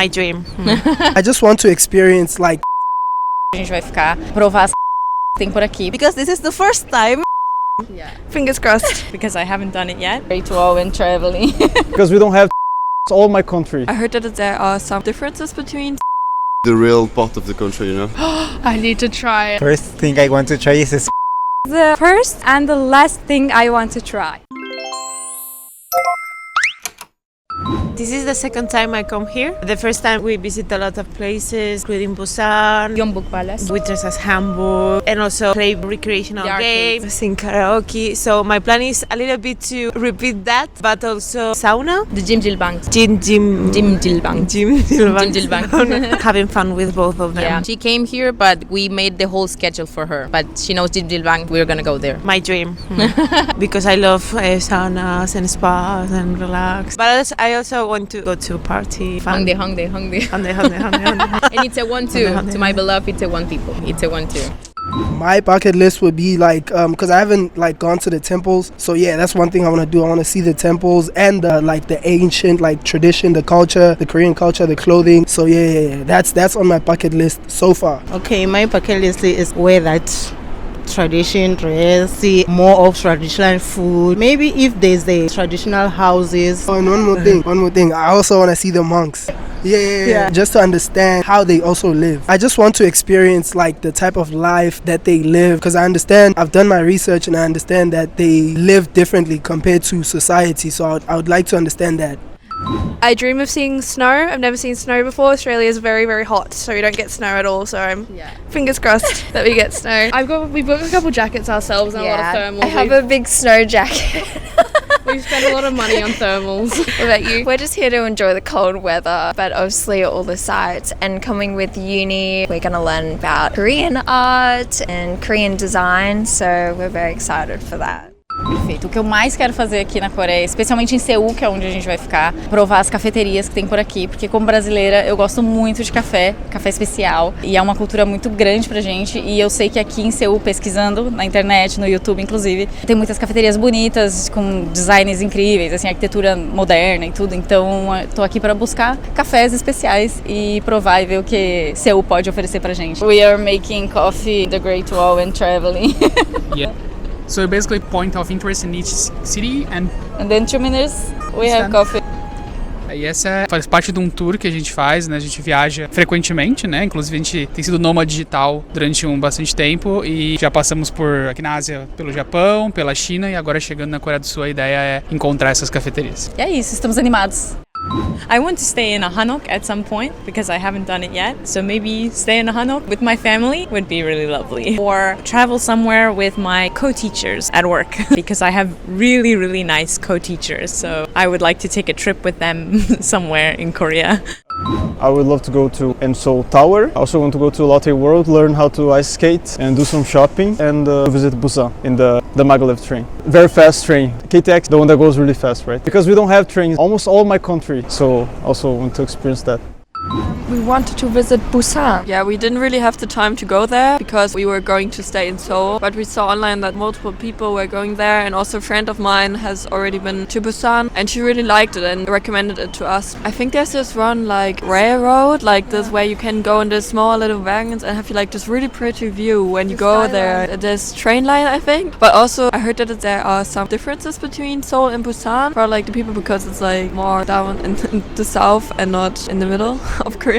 My dream. I just want to experience like A gente vai ficar, provar as que tem por aqui. Because this is the first time. Yeah. Fingers crossed. Because I haven't done it yet. Great Wall and traveling. Because we don't have all my country. I heard that there are some differences between. The real part of the country, you know. I need to try. First thing I want to try is The first and the last thing I want to try. This is the second time I come here. The first time we visit a lot of places, including Busan, Gyeongbok Palace. we dress as Hamburg, and also play recreational The arcades. games, sing karaoke. So my plan is a little bit to repeat that, but also sauna. The Jimjilbang. Jimjilbang. Jimjilbang. Sauna. Having fun with both of them. Yeah. She came here, but we made the whole schedule for her. But she knows Jimjilbang. We're gonna go there. My dream. Because I love saunas and spas and relax. But I also want to go to a party. Fun. Hongdae. And it's a 1-2. To my beloved, it's a 1 people. It's a 1-2. my bucket list would be like because I haven't like gone to the temples, so yeah, that's one thing I want to do. I want to see the temples and the ancient like tradition, the culture, the Korean culture, the clothing. So yeah, that's on my bucket list so far. Okay, my bucket list is wear that tradition dress, see more of traditional food, maybe if there's the traditional houses. Oh, and one more thing, I also want to see the monks. Yeah, just to understand how they also live. I just want to experience like the type of life that they live, because I understand, I've done my research and I understand that they live differently compared to society, so I would like to understand that. I dream of seeing snow. I've never seen snow before. Australia is very, very hot, so we don't get snow at all. So I'm fingers crossed that we get snow. We've got a couple jackets ourselves and a lot of thermals. I have a big snow jacket. We've spent a lot of money on thermals. What about you? We're just here to enjoy the cold weather, but obviously all the sights. And coming with uni, we're going to learn about Korean art and Korean design, so we're very excited for that. Perfeito. O que eu mais quero fazer aqui na Coreia, especialmente em Seul, que é onde a gente vai ficar, provar as cafeterias que tem por aqui, porque como brasileira eu gosto muito de café especial, e é uma cultura muito grande pra gente, e eu sei que aqui em Seul, pesquisando na internet, no YouTube inclusive, tem muitas cafeterias bonitas, com designs incríveis, assim, arquitetura moderna e tudo, então tô aqui para buscar cafés especiais e provar e ver o que Seul pode oferecer pra gente. We are making coffee, the Great Wall and traveling. Yeah. So basically point of interest in each city and then 2 minutes we have coffee. E essa faz parte de um tour que a gente faz, né? A gente viaja frequentemente, né? Inclusive a gente tem sido nômade digital durante bastante tempo e já passamos por aqui na Ásia pelo Japão, pela China e agora chegando na Coreia do Sul a ideia é encontrar essas cafeterias. E é isso, estamos animados. I want to stay in a hanok at some point because I haven't done it yet. So maybe stay in a hanok with my family would be really lovely. Or travel somewhere with my co-teachers at work because I have really, really nice co-teachers. So I would like to take a trip with them somewhere in Korea. I would love to go to Seoul Tower. I also want to go to Lotte World, learn how to ice skate and do some shopping, and visit Busan in the Maglev train. Very fast train. KTX, the one that goes really fast, right? Because we don't have trains almost all my country, so also want to experience that. We wanted to visit Busan. Yeah, we didn't really have the time to go there because we were going to stay in Seoul. But we saw online that multiple people were going there, and also a friend of mine has already been to Busan and she really liked it and recommended it to us. I think there's this run like railroad, like this where you can go in the small little wagons and have like this really pretty view when you go there. There's train line, I think. But also I heard that there are some differences between Seoul and Busan for like the people because it's like more down in the south and not in the middle of Korea.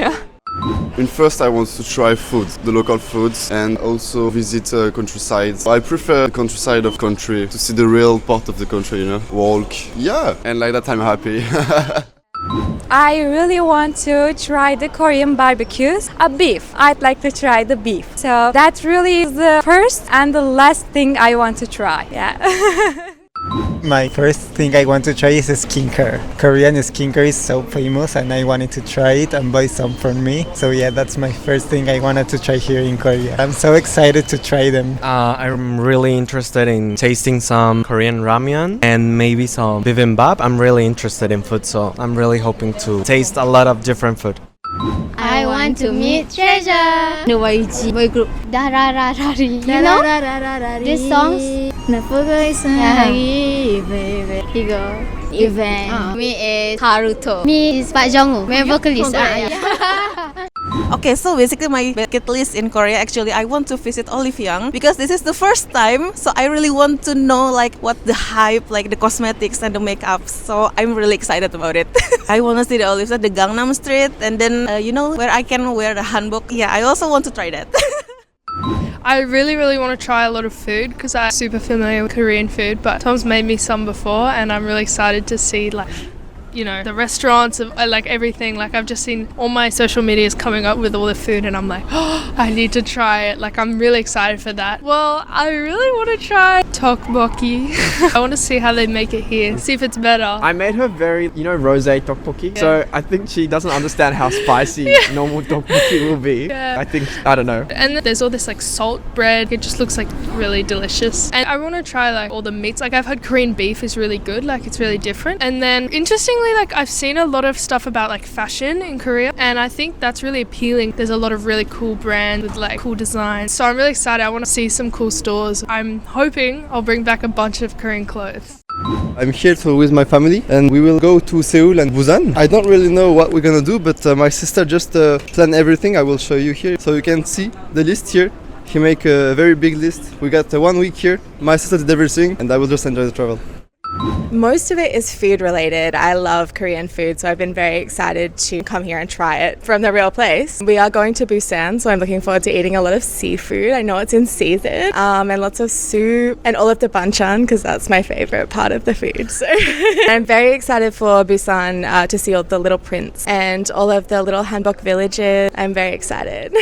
First I want to try food, the local foods, and also visit countryside. I prefer the countryside of country to see the real part of the country, you know, walk. Yeah, and like that I'm happy. I really want to try the Korean barbecues. Beef. I'd like to try the beef. So that's really the first and the last thing I want to try. Yeah. My first thing I want to try is skincare. Korean skincare is so famous and I wanted to try it and buy some for me. So yeah, that's my first thing I wanted to try here in Korea. I'm so excited to try them. I'm really interested in tasting some Korean ramyeon and maybe some bibimbap. I'm really interested in food, so I'm really hoping to taste a lot of different food. I want to meet Treasure. The YG boy group. You know this songs? Napagay sa hagi, baby. Here you go. Event. Me is Haruto. Me is Park Jong-woo. Main vocalist. Okay, so basically my bucket list in Korea, actually I want to visit Olive because this is the first time, so I really want to know like what the hype, like the cosmetics and the makeup, so I'm really excited about it. I want to see the Olive at the Gangnam Street, and then you know, where I can wear the hanbok. Yeah, I also want to try that. I really want to try a lot of food because I'm super familiar with Korean food, but Tom's made me some before and I'm really excited to see like, you know, the restaurants of like everything. Like I've just seen all my social medias coming up with all the food and I'm like, oh, I need to try it. Like I'm really excited for that. Well, I really want to try tteokbokki. I want to see how they make it here, see if it's better. I made her very, you know, rosé tteokbokki. So I think she doesn't understand how spicy normal tteokbokki will be. I think, I don't know. And there's all this like salt bread. It just looks like really delicious. And I want to try like all the meats. Like I've heard Korean beef is really good. Like it's really different. And then interestingly, like I've seen a lot of stuff about like fashion in Korea and I think that's really appealing. There's a lot of really cool brands with like cool designs. So I'm really excited. I want to see some cool stores. I'm hoping I'll bring back a bunch of Korean clothes. I'm here with my family and we will go to Seoul and Busan. I don't really know what we're gonna do, but my sister just planned everything. I will show you here so you can see the list here. He make a very big list. We got 1 week here. My sister did everything and I will just enjoy the travel. Most of it is food related. I love Korean food, so I've been very excited to come here and try it from the real place. We are going to Busan, so I'm looking forward to eating a lot of seafood. I know it's in season, and lots of soup and all of the banchan because that's my favorite part of the food. So I'm very excited for Busan to see all the little prints and all of the little hanbok villages. I'm very excited.